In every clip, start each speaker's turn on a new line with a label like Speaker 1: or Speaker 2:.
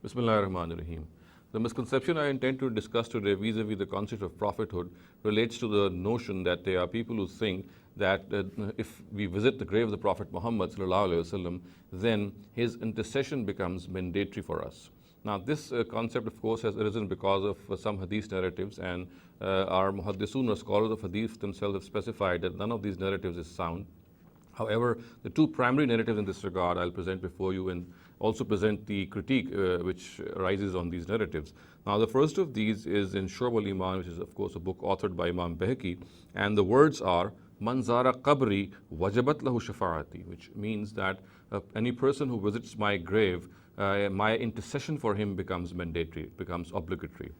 Speaker 1: Bismillah ar-Rahman ar-Rahim. The misconception I intend to discuss today vis-a-vis the concept of prophethood relates to the notion that there are people who think that if we visit the grave of the Prophet Muhammad sallallahu alaihi wasallam, then his intercession becomes mandatory for us. Now, this concept, of course, has arisen because of some hadith narratives, and our muhaddisun or scholars of hadith themselves have specified that none of these narratives is sound. However, the two primary narratives in this regard I'll present before you and also present the critique which arises on these narratives. Now, the first of these is in Shu'ab al-Iman, which is, of course, a book authored by Imam Bayhaqi, and the words are, Man zara qabri wajabat lahu shafa'ati, which means that any person who visits my grave, my intercession for him becomes mandatory, it becomes obligatory.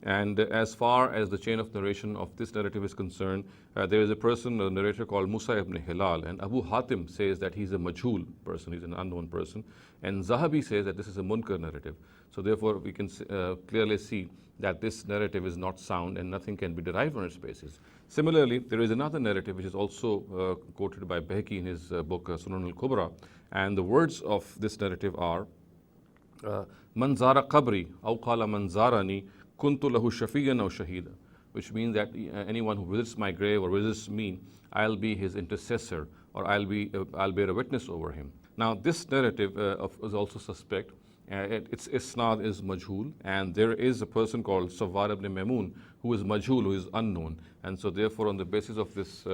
Speaker 1: And as far as the chain of narration of this narrative is concerned, there is a person, a narrator called Musa ibn Hilal, and Abu Hatim says that he's a majhul person, he's an unknown person, and Zahabi says that this is a munkar narrative. So therefore, we can clearly see that this narrative is not sound and nothing can be derived on its basis. Similarly, there is another narrative which is also quoted by Bayhaqi in his book Sunan al-Kubra, and the words of this narrative are, Man zara qabri, aw qala man zarani, kuntu lahu shafiyan aw shahida, which means that anyone who visits my grave or visits me, I'll be his intercessor, or I'll bear a witness over him. Now, this narrative is also suspect. Its isnad is majhul, and there is a person called Sawwar ibn Maimun who is majhul, who is unknown, and so therefore on the basis of this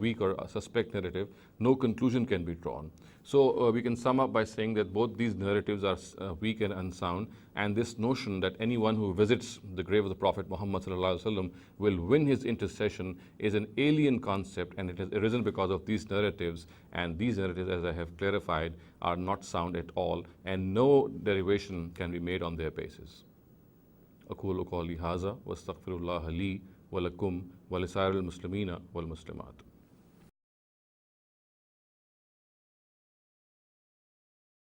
Speaker 1: weak or suspect narrative, no conclusion can be drawn. So we can sum up by saying that both these narratives are weak and unsound, and this notion that anyone who visits the grave of the Prophet Muhammad sallallahu alaihi wasallam will win his intercession is an alien concept, and it has arisen because of these narratives, and these narratives, as I have clarified, are not sound at all, and no derivation can be made on their basis. أقول قولي هذا واستغفر الله لي ولكم ولسائر المسلمين والمسلمات.